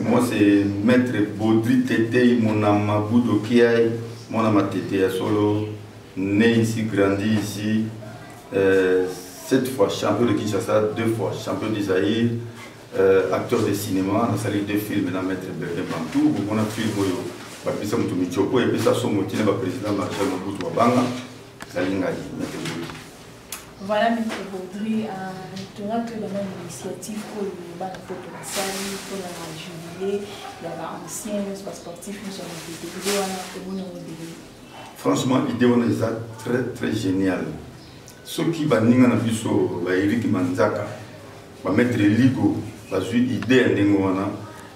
Moi, c'est Maître Baudry Tété, mon ama Boudo Kiaï, mon ama Tété à Solo, né ici, grandi ici. 7 fois champion de Kinshasa, 2 fois champion d'Isaïe, acteur de cinéma, on a sali 2 films dans Maître Bertin Bantou, on a film Papisa Moutoumi Tchoko, et puis ça, son motif, le président Marshal Mobutu Wabanga, Salingaï, Maître Baudry. Voilà, Maître Baudry, tu as que la même initiative pour le bas de la salle, pour la jubilé, il y a anciens sportifs, nous sommes des franchement, l'idée est très très géniale. Ceux qui vont venir à Eric Manzaka, mettre Ligo, une idée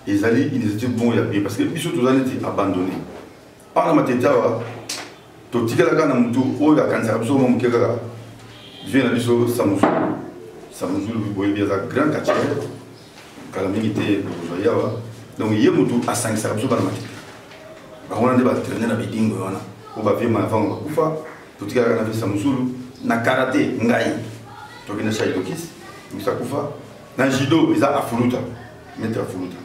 ils allaient initiative bon parce que les autres ont abandonné. Par la tête, tout ce qui est là, tout le cancer, absolument que là, vient à l'issue Samouzou. Samouzou, il y a un grand quartier, calamité, donc il y a tout à 5 sarabs sur la tête. On a des traîner dans les dingues, on va vivre avant, on va faire tout ce qui est là, Samouzou. Na karaté ngai to kina shay dokis musakufa na judo ils a afuluta mettre afuluta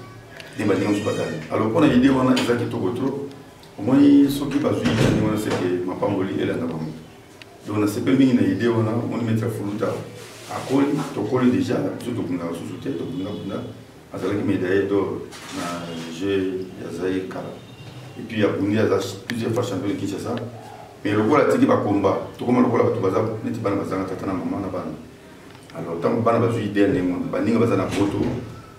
des balions spadali alors on a idée on a exact to gotro au moins ce qui va jouer on sait que ma pamboli elle a d'abord donc on a c'est bien une idée on mettre afuluta à col to col déjà surtout qu'on a sous-souté to buna azala qui médaille d'or na jeu yazai kala et puis il y a plusieurs fois champion de Kinshasa. Mais le rôle est de combat. Tout comme le rôle est de bazar, n'est pas le bazar à maman na ban. Alors tant que ban bazu idée ne mon ban ninga bazar na photo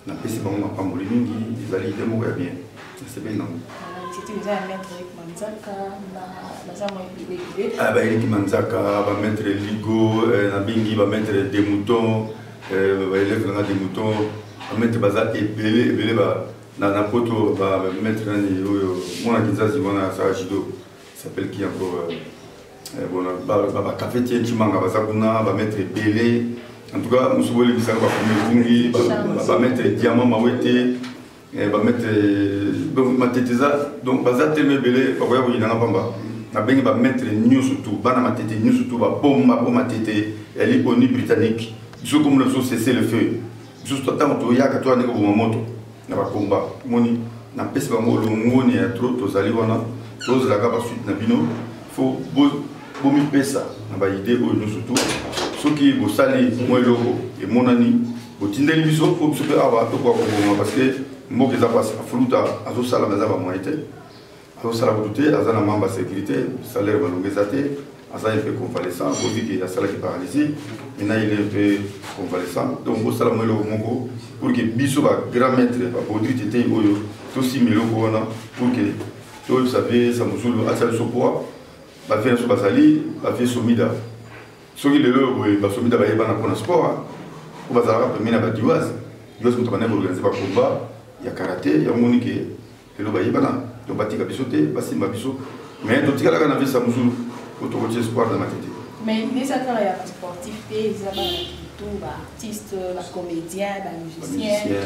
na pesi bango na pamboli mingi izali idée mo ya bien. C'est bien non. C'était déjà mettre Manzaka na bazar mo ibé. Ah ba Eric Manzaka ba mettre Ligo na bingi ba mettre des moutons ba élève na des moutons ba mettre bazar ebele ba na photo ba mettre ni mon akizazi wana sa jido. S'appelle qui encore bon bah cafetier chimanga basakuna va mettre belé en tout cas musuboli bisaka ba fungi va mettre diamant mawete va mettre donc mateteza donc bazate me belé ba koya ko yinanga pamba na bengi va mettre news surtout bana matete news surtout ba bomba matete elle est britannique je comme le cesser le feu juste tant to yaka to ndeko moto na ba combat moni na pesi ba ngolo ngoni ya trop to zali wana chose la gaba suite na bino faut bomi pesa na ba idée o nous surtout ceux qui bo sali moi logo et monani bo tindeli biso faut se faire avoir to quoi parce que mboke za passe afuluta azo sala baza ba moité azo sala boute azana mamba sécurité salaire ba longezate asa un peu convalescent bo dit que sala qui paralysé maintenant il est un peu convalescent donc bo sala moi logo moko pour que biso ba grand maître ba Baudry Tété oyo to si meloko wana pour que vous savez, ça me saoule à celle de poids. Va faire ce basali, va faire somida. Ce qui est le va somida va y avoir un sport. On va savoir que mina va diwaz. Diwaz qu'on travaille pour organiser par combat. Il y a karaté, il y a monique. Et le va y avoir donc batika bisoté, basim babiso. Mais tout cas là on a vu ça me saoule autour de sport dans ma tête. Mais les acteurs y a sportifs, ils ont tout, artistes, comédiens, musiciens,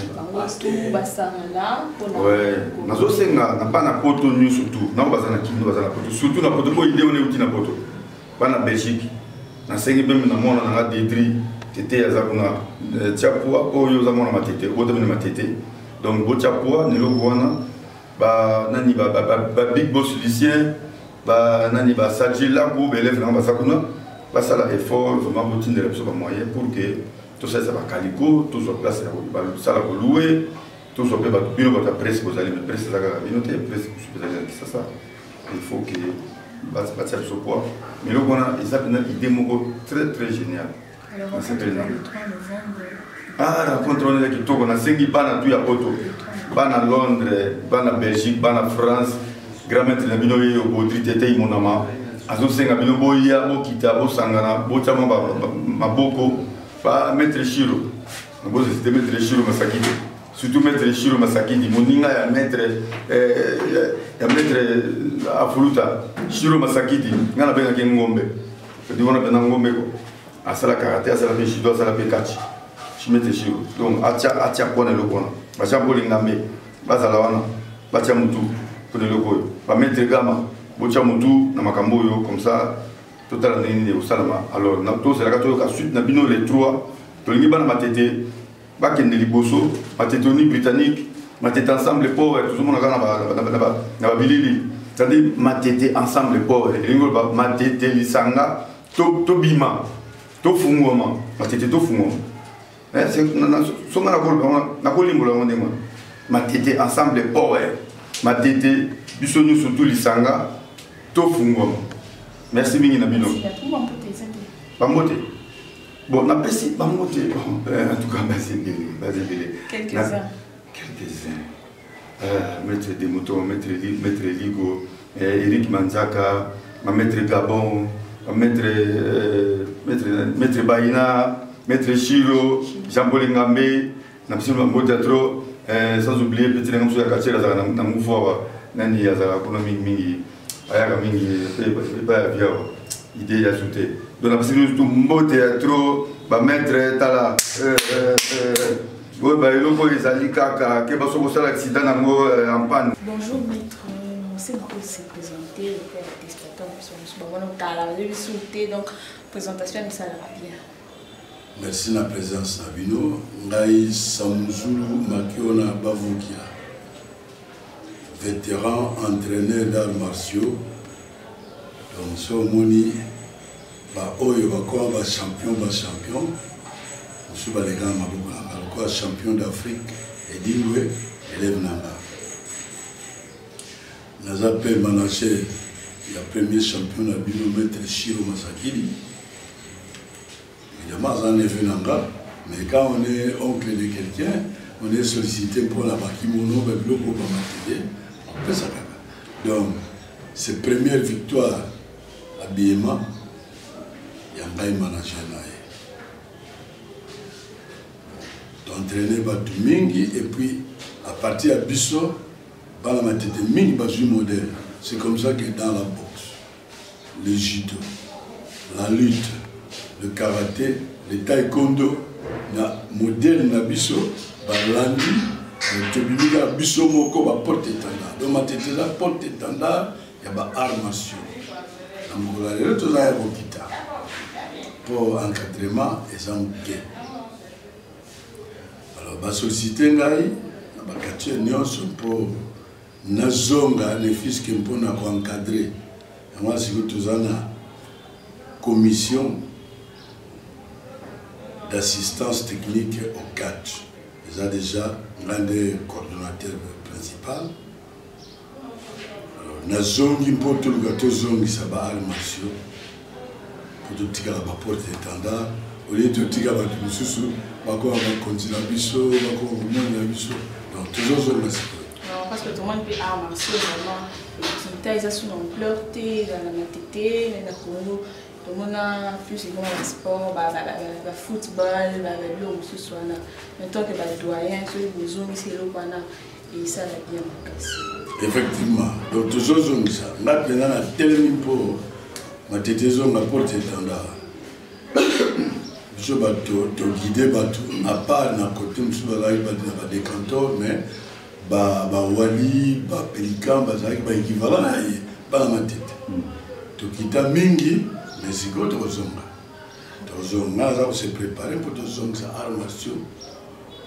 tout, basangala. Ouais. Nazo senga na pas na poto news surtout. Na bazana kino bazana poto. Surtout na poto ko idée on est outil na poto. Pas na Belgique. Na sengi bem na mona na Dédri, Tété azakuna tiapua oyo za mona matete, boto na matete. Donc bo tiapua ne logwana ba nani ba big boss lycéen, ba nani ba Sadji la ko belève na basakuna. Ça là effort vraiment beaucoup de ressources moyens pour que tout ça va calico tout sur place ça la louer tout sur place bureau votre presse vous allez me presse la communauté presse ça il faut que base sur ce poids mais là on a ils appellent une idée très très géniale alors on le 3 novembre ah la contrôle qui tout on a 5 bana tout ya auto bana Londres bana Belgique bana France grand maître la binoye au Baudry Tété mon ama azo senga bino boya bokita bosangana bochama maboko ba mettre Chiro ngo c'est mettre Chiro Masakidi surtout mettre Chiro Masakidi moninga ya mettre afuluta Chiro Masakidi ngana benga ke ngombe ndi wana bena ngombe ko asala karaté asala pe judo asala pe kachi chimete Chiro donc atia kona lokona ba chamboli ngambe bazala wana bacha mutu kone lokoyo ba mettre gama bocha mutu na makambo yo comme ça total nini au salama alors na to c'est la kato ka suite na bino les trois to lingi bana matete ba kende liboso matete ni britannique matete ensemble po tout le monde na bilili c'est-à-dire matete ensemble po lingo ba matete lisanga to bima to fungoma matete to fungoma c'est songa na ko limbola ndengo matete ensemble po matete bisonu surtout lisanga to fungoma merci mingi na bino bambote bon na pesi bambote en tout cas basé quelques-uns maître Demuto, maître Ligo, Eric Manzaka, maître Gabon, maître Baïna, maître Chiro, Jean-Paul Ngambe, sans oublier petit Ngamsu Yakaché, na Moufoua, Nani Yazara, Konomi Mingi, Ayaka Mingi, pas via idée d'ajoute. Donc, absolument tout mot théâtre, maître Tala. Oui, bonjour maître, c'est beaucoup de se présenter, donc présentation ça va bien. Merci de la présence Nabino. Ngai Samuzulu Makiona Bavukia, vétéran entraîneur d'arts martiaux. Donc, Somoni, Oyo Bakwa, champion. Je suis champion d'Afrique et d'Ingwe, élève Nanga. Nous avons managé le premier champion de maître Shiro Masakili. Évidemment, ça n'est fait Nanga, mais quand on est oncle de quelqu'un, on est sollicité pour la bakimono, on peut ça. Donc, ces premières victoires à Biema, il y a un manager. Entraîner Batu Mingi et puis à partir de Bisso, la matete Mingi Basu modèle. C'est comme ça que dans la boxe, le judo, la lutte, le karaté, le taekwondo, na modèle na Bisso, Balandi, le Tobiniga Bisso Moko va porte étendard. Donc matete la porte étendard, il y a des arts martiaux. Donc la réalité c'est un guitare pour encadrement et ça la société ngai na quartier nyonso pour nazonga les fils qui pour encadrer moi si vous tous en commission d'assistance technique au catch ils ont déjà l'un des coordonnateurs principal alors nazongi pour tout le gâteau zongi ça va arts martiaux pour tout tika la porte étendard au lieu de tika ba tout Bako va continuer à biso, bako va continuer à biso. Donc toujours sur le site. Non, parce que tout le monde peut arts martiaux vraiment. Les ils sont en ampleur, dans la matete, dans la Congo. Tout le monde a plus de sport, le football, le ce soit là. Maintenant que les doyens, ceux qui ont besoin c'est là et ça l'a bien cassé. Effectivement. Donc toujours sur ça. Maintenant la tellement pour matete zone la porte étendard. Je vais te guider, à part dans le côté de décanteur, mais Wali, Pélican, c'est équivalent à la tête. Tu quittes Mingi, mais c'est quoi ton zonga? Ton zonga, ça va se préparer pour ton zonga, c'est arts martiaux.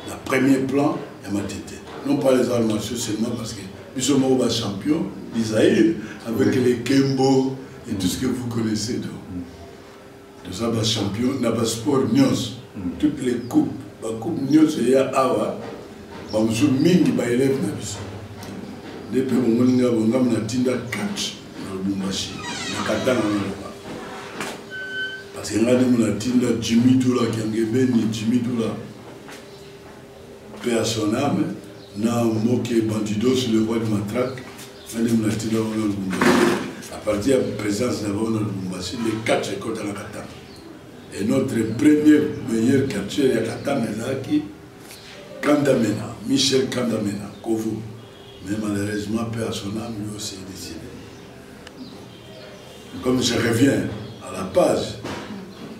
Le premier plan, il y a ma tête. Non pas les arts martiaux seulement parce que nous sommes au champion d'Israël, avec les Kembo et tout ce que vous connaissez. Nous sommes champions, nous avons sport Nyos, toutes les coupes. La coupe Nyos est à Awa, nous sommes mingi par élèves. Depuis que nous avons tinda catch, nous avons katana. Parce que nous avons tinda Jimmy Doula, Jimmy Doula, paix à son âme, nous avons moqué Bandido sur le roi de Matraque, nous avons tinda à partir de la présence de les 4 écoles de la Katana. Et notre premier meilleur quartier de la Katana est qui Kandamena, Michel Kandamena, Kovo. Mais malheureusement, paix à son âme, lui aussi est décédé. Comme je reviens à la page,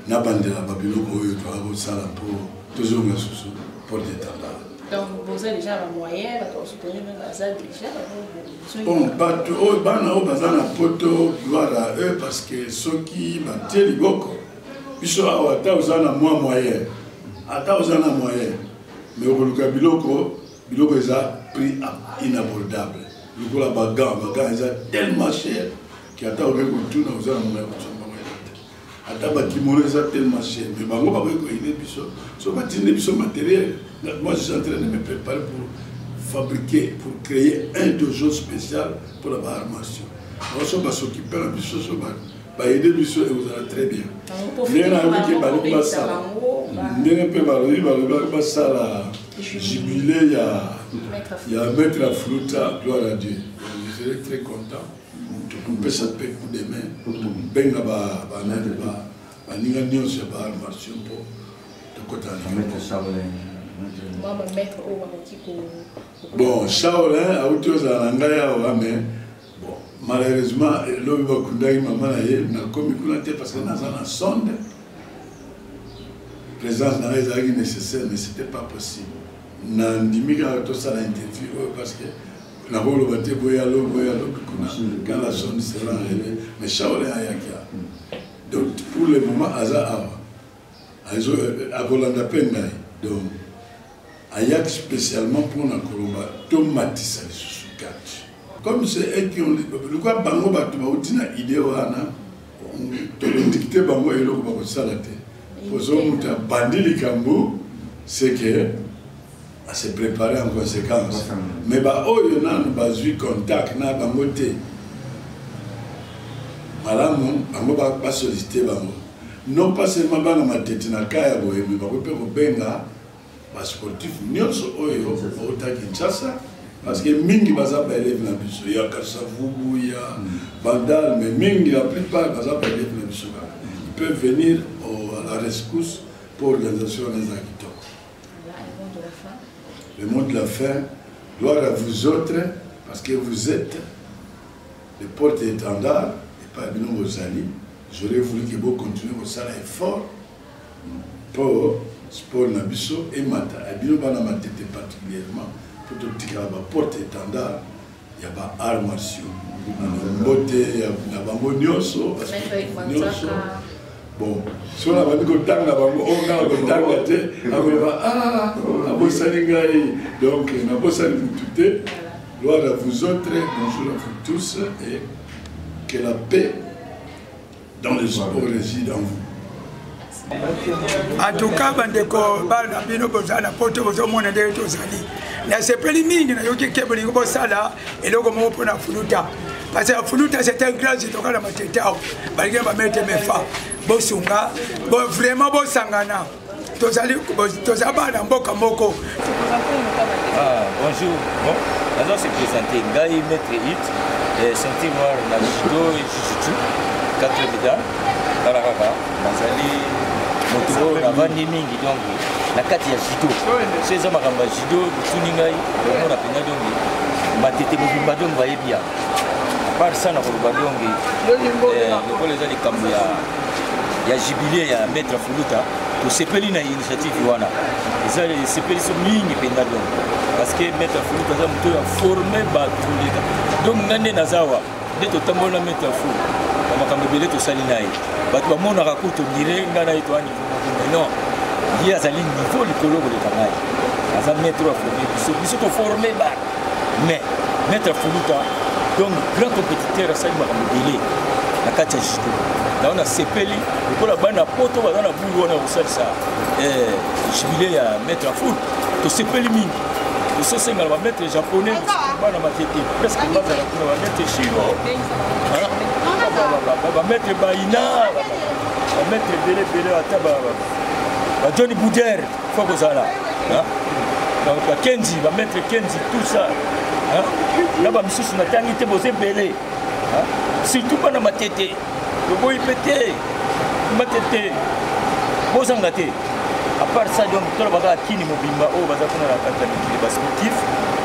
Nabandela Babiloko, Salam pour toujours me sous pour détendre. Donc vous avez déjà un moyen pour soutenir le bazar déjà. Bon, bazar na poto gloire à eux parce que ceux qui battent les boko, ils sont à Tauzana moyen. À Tauzana moyen. Mais au Biloko, Biloko est prix inabordable. Le coup, la bagarre, est tellement cher qu'il y a tout dans le bâtiment est tellement cher. Mais bango ba ko ine biso so batine biso matériel. Moi je suis en train de me préparer pour fabriquer, pour créer un dojo spécial pour la armation. On se va s'occuper de biso so ba aider biso et vous allez très bien. Bien avec que ba ba ça. Bien peu ba ça la jubilé il y a mettre la flûte gloire à Dieu. Je serai très content. On peut s'appeler coup de main. Benga ba ninga nyonso ya ba armation pour de côté bon Shaolin a autre chose à l'angaya mais bon malheureusement l'homme va kundaki maman na komi kuna te parce que dans la sonde présence n'a pas été nécessaire mais c'était pas possible na ndimika to ça l'interview parce que na bolo bate boya lo kuna quand la sonde sera arrivée mais Shaolin a yakia donc pour le moment Aza a Bolanda Pengai donc Ayak spécialement pour la Colomba tomatisa les sous-catch comme c'est eux qui ont le quoi bango batu ba utina idée wana to dicter bango eloko ba ko salate pozo muta bandili kambu c'est que à se préparer en conséquence mais ba oyo nanu bazui contact na bango te malamu bango ba solliciter bango non pas seulement bango matete na kaya boye mais ba ko pe ko benga ba sportif nyonso oyo au Kinshasa parce que mingi baza ba élève na biso ya Kasavubu ya Bandal mais mingi la plupart baza ba élève na biso ils peuvent venir à la rescousse pour l'organisation des acteurs. Le mot de la fin, gloire à vous autres, parce que vous êtes les porte-étendards et parmi nous vos alliés. J'aurais voulu que vous continuiez vos salaires forts pour sport Nabiso et Mata. Et bien, on a tête particulièrement pour tout le monde porte-étendard, il y a des arts martiaux. Il y a des nyonso, parce que nyonso. Bon, si on a dit que tant donc, gloire à vous autres, bonjour à vous tous, et que la paix dans le sport réside en vous. En tout cas, bandeko bana bino bozala poto bozomona ndenge tozali na sepeli mingi na yoki kebolingo bosala eloko moko mpona fuluta parce que fuluta c'est un grand zitoka na matetao balingi bamettre mefa bosunga vraiment bosangana tozali bana mboka moko. Bonjour, bon, alors c'est présenté Ngai Maître Hit, ceinture noire na judo et jiu-jitsu 4 médailles Karakaka nazali moto na vandi mingi donc na kati ya judo ces hommes makamba judo tuni ngai on a pena donc matete mobimba donc va bien par ça na ko badongi le les ali kambu ya jubilé ya maître fuluta to sepeli na initiative wana ezali sepeli so mingi pena donc parce que maître fuluta za moto ya former ba tulika donc ngande nazawa de to tambola maître fuluta makambo belé to sali nayi bato bamonaka kutu dire ngana etwani non il y a zali niveau likolo de travail aza maître formé biso to formé ba mais maître fuluta donc grand compétiteur asali makambo belé na kati ya judo na on a sepeli pour la bana poto baza na bulu wana kosalisa jubilé ya maître fulu to sepeli mingi to senga ba maître japonais bana matete presque bazala kuna ba maître chino ba maître baina ba maître belé ata ba Johnny Bouder faut que ça là donc ba Kenji ba maître Kenji tout ça là ba misusu na tangi te bosé belé surtout pas na matete le boy pété matete bosanga te à part ça donc tout ba kini mobimba o baza kuna na kata ni ba sportif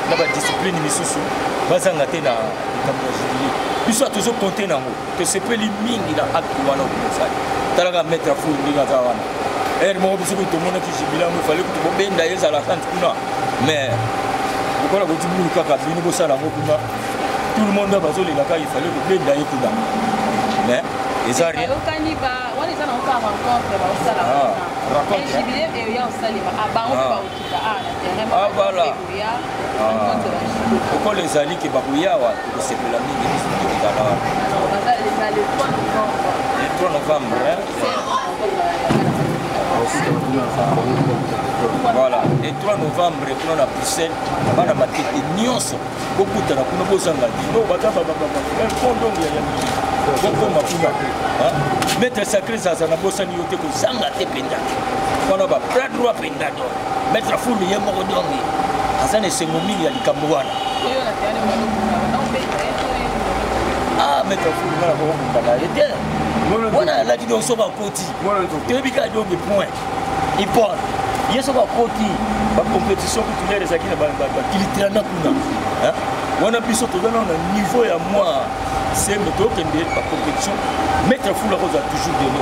na ba discipline misusu bazanga te na kambo biso toujours compter nango que c'est peu mingi na acte wana ça talaka mettre fou ndinga za wana mo biso ko tomona ki jibila mo fallait ko benda yeza la sant kuna mais ko la ko tibulu kaka bino ko sala ngo kuna tout le monde bazo le kaka il fallait ko benda yekuna mais ezari okani ba wana za na ka rencontre ba sala Raconte. Ah voilà. Pourquoi les alliés qui barouillaient, c'est que la mine est le 3 novembre. Voilà, et 3 novembre, on a Bruxelles, on a ma tête nyonso, beaucoup de la Kunobosanga, Maître sacré, ça n'a pas sani yote ko zanga te penda. On a pas droit penda. Maître Fouli yemo kodongi. Azane sengomili ya likamwana. Ah, Maître Fouli na ko ndala yete. Wana la kido soba koti. Te bika do be point. Ipon. Yeso ba koti. Ba compétition ku tulere zakina ba kilitrana kuna. Hein? Wana biso to dana na niveau ya moi. C'est une compétition. Maître Foula Rose a toujours donné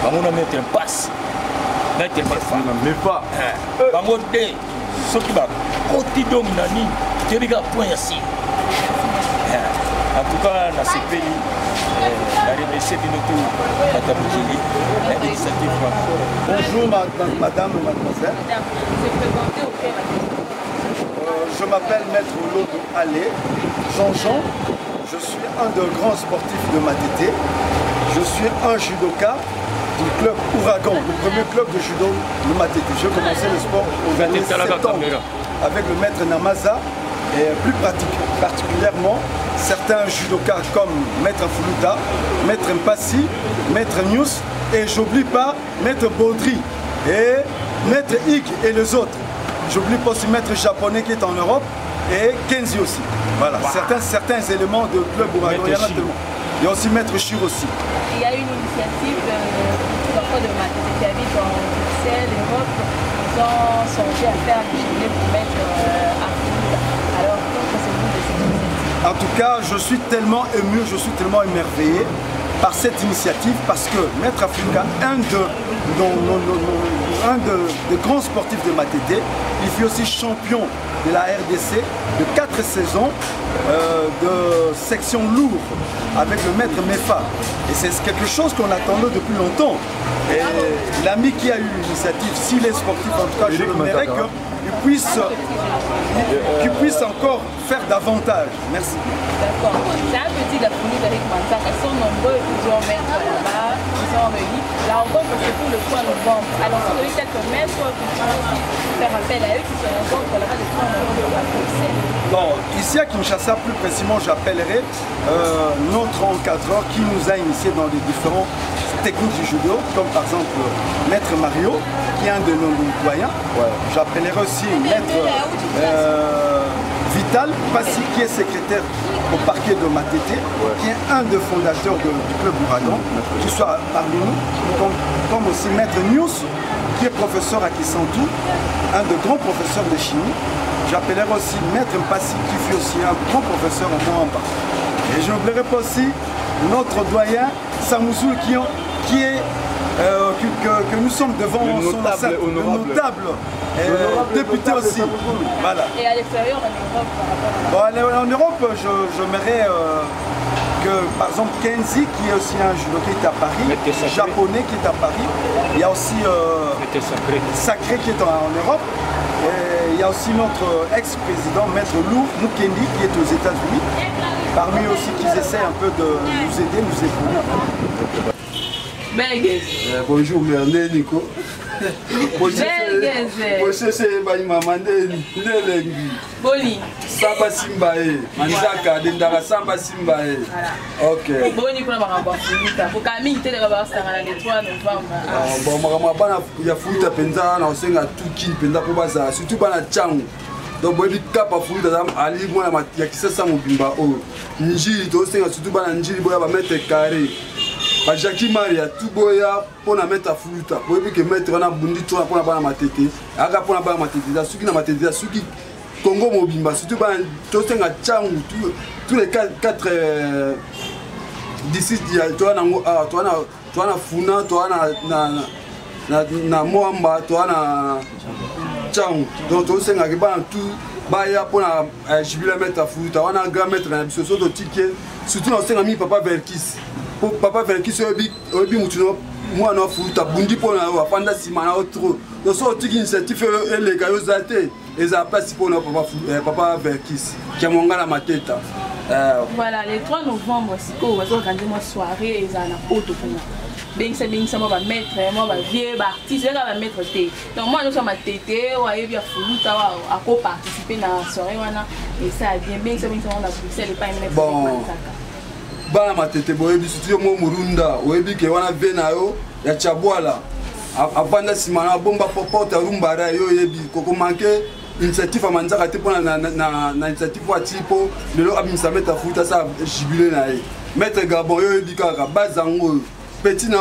comme on a mettre un passe. Mettre un passe. Mais pas. On dit, ce qui va côté dominani, tu es à point ici. En tout cas, dans ces pays, la remercier de notre Madame Kili, l'initiative. Bonjour madame, mademoiselle. Je m'appelle Maître Lodo Allé, Jean-Jean. Je suis un des grands sportifs de Matete. Je suis un judoka du club Ouragan, le premier club de judo de Matete. J'ai commencé le sport au 27 septembre avec le maître Namaza et plus particulièrement certains judokas comme maître Fuluta, maître Mpassi, maître News et j'oublie pas maître Baudry et maître Ig et les autres. J'oublie pas aussi maître japonais qui est en Europe et Kenzi aussi. Voilà, wow. certains éléments de club Ouragan. Il y a aussi maître Chir aussi. Il y a une initiative de Matete qui habite en Bruxelles, Europe. Ils ont songé à faire des journées pour mettre à Fuluta. Alors, qu'en pensez-vous de cette initiative? En tout cas, je suis tellement ému, je suis tellement émerveillé par cette initiative parce que Maître Africa, un des grands sportifs de Matete, il fut aussi champion de la RDC de 4 saisons de section lourde avec le maître Mefa. Et c'est quelque chose qu'on attendait depuis longtemps. Et l'ami qui a eu l'initiative, s'il est sportif, en tout cas, je l'aimerais qu'il puisse encore faire davantage. Merci. D'accord. C'est un petit Gafoni d'Eric Manzaka. Ils sont nombreux, plusieurs maîtres là-bas. Ils sont réunis. La rencontre, c'est pour le 3 novembre. Alors, si vous avez quelques maîtres, vous pouvez aussi faire appel à eux qui se rencontrent là-bas le 3 novembre à Bruxelles. Bon, ici à Kinshasa, plus précisément, j'appellerai notre encadreur qui nous a initiés dans les différents techniques du judo, comme par exemple Maître Mario, qui est un de nos doyens. Ouais. J'appellerai aussi Maître Vital Passi, qui est secrétaire au parquet de Matete, qui est un des fondateurs du club Ouragan, qui soit parmi nous, comme aussi Maître News, qui est professeur à Kisantou, un des grands professeurs de chimie. J'appellerai aussi Maître Passi, qui fut aussi un grand professeur en Moamba. Et je n'oublierai pas aussi notre doyen Samoussoul, que nous sommes devant son enceinte, notable député aussi. Voilà. Et à l'extérieur, en Europe, en Europe, j'aimerais que, par exemple, Kenzi, qui est aussi un judo qui est à Paris, japonais qui est à Paris. Il y a aussi Sacré qui est en Europe. Et il y a aussi notre ex-président, Maître Lou Mukendi, qui est aux États-Unis. Parmi eux aussi qui essaient un peu de nous aider, nous épauler. Bonjour, Merné Nico. Bonjour, c'est Maman Ndélengi. Boni. Samba Simbae. Manzaka, Dendara Samba Simbae. Ok. Boni, pour la Maramba Fuluta. Pour Camille, tu es le 3 novembre. Bon, Maramba, il y a Fuluta Penza, on sait à tout qui Penza pour Baza, surtout dans la Tchang. Donc, il y a des cas pour Fuluta, Ali, moi, il y a qui ça, mon bimba. Njili, tu sais, surtout dans la Njili, il va mettre carré. Jackie Maria tout boya pour na mettre Fuluta pour que mettre na bundi to pour na bana matete aka pour na bana matete da suki na matete da suki Congo mobimba surtout ba to senga changu tous les 4 d'ici to na funa to na moamba to na changu donc to senga ke ba tout baya pour na jibila mettre Fuluta wana grand mettre na biso so to ticket surtout na senga mi papa Verkis. Papa Verkis obi mutuno mwana fuluta bundi mpona yo afanda nsima na yo trop donc so otiki initiative eleka yo za te ezala place mpona papa Verkis kiamonga na mateta. Voilà, le 3 novembre sikoyo bazoorganize mwa soirée ezala na poto mpona bengisa mwa bametre mwa bavie baartiste eka bametre te donc mwana nyonso matete wayebi ya fuluta akoparticipe na soirée wana esala bien bengisa mwa na Bruxelles epai mene bana matete boyebi surtout yo mo murunda oyebi ke wana ve na yo ya chabwala avanda nsima na bomba porte rumbara yo oyebi kokomanke initiative ya manzaka te mpona na initiative ati mpo lelo abimisa maître fuluta sa jibile na ye maître Gabon yo oyebi kaka base yango oyo petit na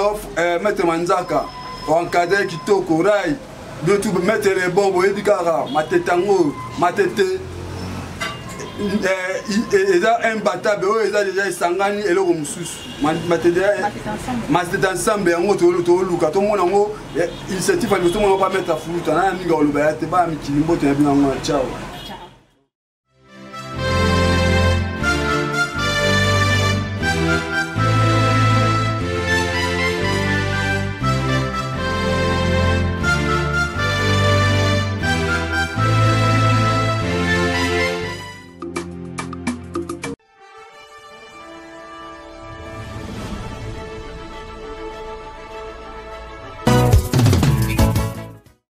maître manzaka encadre kitoko rai biotu maître lebombo oyebi kaka matete yango oyo matete eza imbattable oyo eza deja esangani eloko mosusu matete ensemble yango toluka tomona yango initiative alibo tomona pa maître fuluta nana mingi oloba ya te baya mikili mboto ya bino yango na ciao.